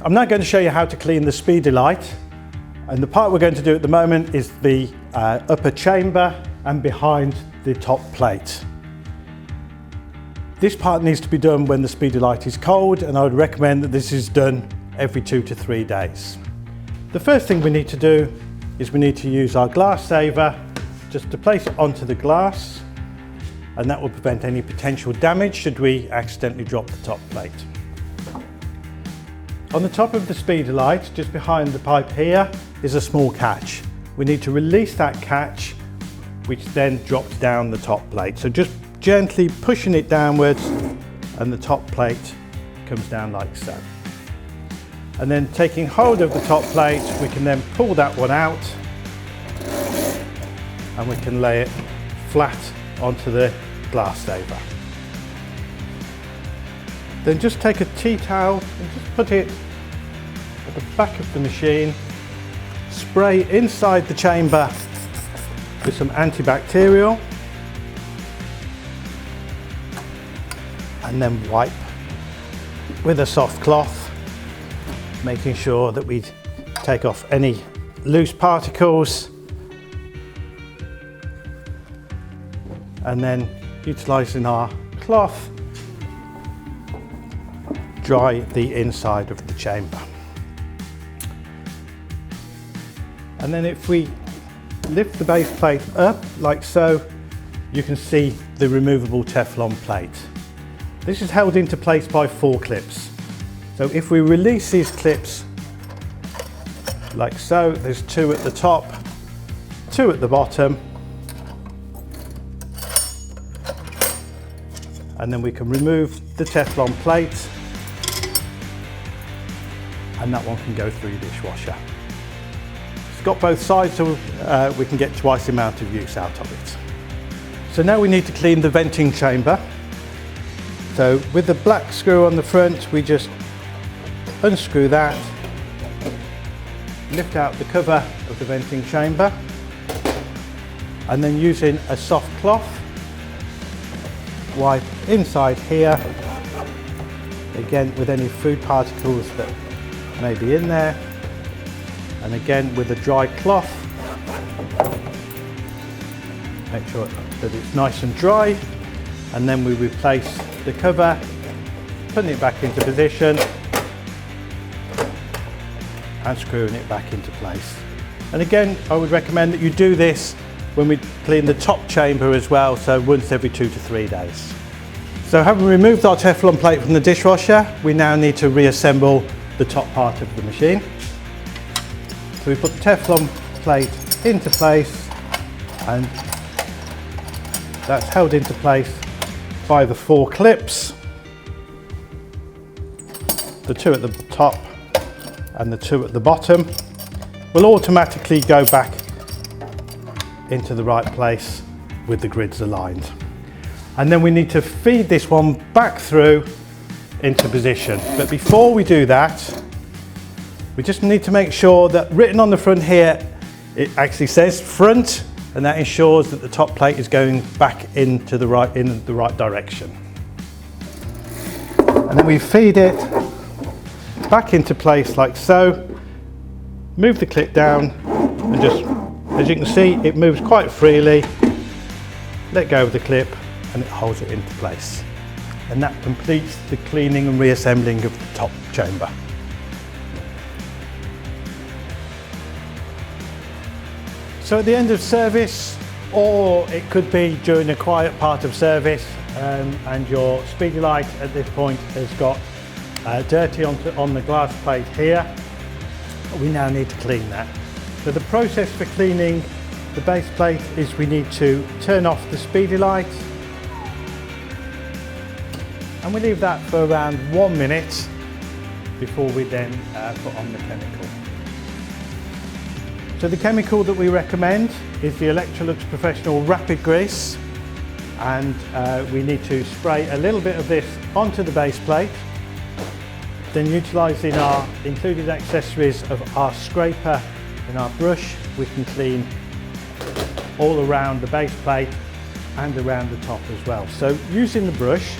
I'm now going to show you how to clean the SpeeDelight, and the part we're going to do at the moment is the upper chamber and behind the top plate. This part needs to be done when the SpeeDelight is cold, and I would recommend that this is done every 2 to 3 days. The first thing we need to do is we need to use our glass saver just to place it onto the glass, and that will prevent any potential damage should we accidentally drop the top plate. On the top of the SpeeDelight, just behind the pipe here, is a small catch. We need to release that catch, which then drops down the top plate. So just gently pushing it downwards, and the top plate comes down like so. And then taking hold of the top plate, we can then pull that one out, and we can lay it flat onto the glass saver. Then just take a tea towel and just put it at the back of the machine, spray inside the chamber with some antibacterial, and then wipe with a soft cloth, making sure that we take off any loose particles, and then utilising our cloth, dry the inside of the chamber. And then if we lift the base plate up like so, you can see the removable Teflon plate. This is held into place by 4 clips. So if we release these clips like so, there's 2 at the top, 2 at the bottom, and then we can remove the Teflon plate, and that one can go through your dishwasher. It's got both sides, so we can get twice the amount of use out of it. So now we need to clean the venting chamber. So with the black screw on the front, we just unscrew that, lift out the cover of the venting chamber, and then using a soft cloth, wipe inside here, again with any food particles that may be in there, and again with a dry cloth, make sure that it's nice and dry, and then we replace the cover, putting it back into position and screwing it back into place. And again, I would recommend that you do this when we clean the top chamber as well, so once every 2 to 3 days. So having removed our Teflon plate from the dishwasher, we now need to reassemble the top part of the machine. So we put the Teflon plate into place, and that's held into place by the 4 clips, the 2 at the top and the 2 at the bottom will automatically go back into the right place with the grids aligned. And then we need to feed this one back through into position. But before we do that, we just need to make sure that written on the front here, it actually says front, and that ensures that the top plate is going back into the right, in the right direction. And then we feed it back into place like so, move the clip down, and just, as you can see, it moves quite freely. Let go of the clip and it holds it into place. And that completes the cleaning and reassembling of the top chamber. So at the end of service, or it could be during a quiet part of service, and your SpeeDelight at this point has got dirty on the glass plate here, we now need to clean that. So the process for cleaning the base plate is we need to turn off the SpeeDelight, and we leave that for around 1 minute before we then put on the chemical. So the chemical that we recommend is the Electrolux Professional Rapid Grease, and we need to spray a little bit of this onto the base plate. Then, utilising our included accessories of our scraper and our brush, we can clean all around the base plate and around the top as well. So using the brush,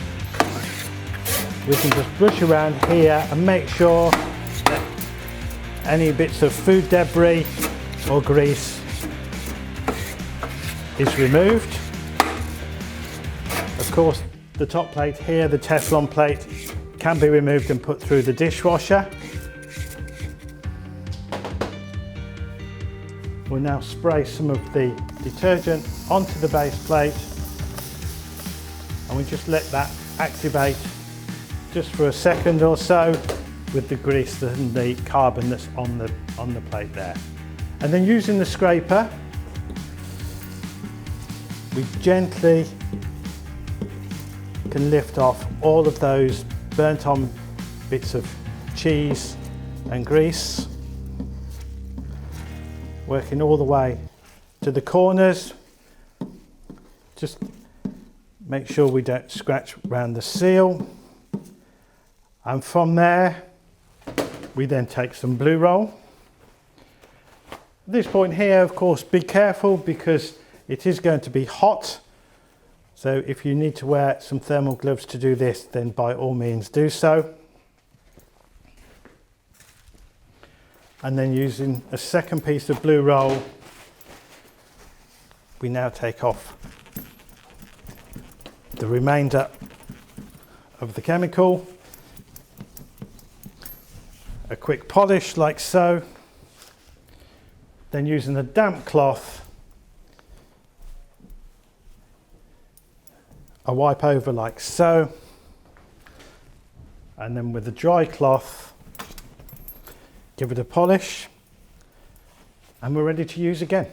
we can just brush around here and make sure any bits of food debris or grease is removed. Of course, the top plate here, the Teflon plate, can be removed and put through the dishwasher. We'll now spray some of the detergent onto the base plate, and we just let that activate just for a second or so with the grease and the carbon that's on the plate there. And then using the scraper, we gently can lift off all of those burnt on bits of cheese and grease, working all the way to the corners. Just make sure we don't scratch around the seal. And from there, we then take some blue roll. At this point here, of course, be careful because it is going to be hot. So if you need to wear some thermal gloves to do this, then by all means do so. And then using a second piece of blue roll, we now take off the remainder of the chemical. A quick polish like so. Then using a damp cloth, a wipe over like so. And then with a dry cloth, give it a polish, and we're ready to use again.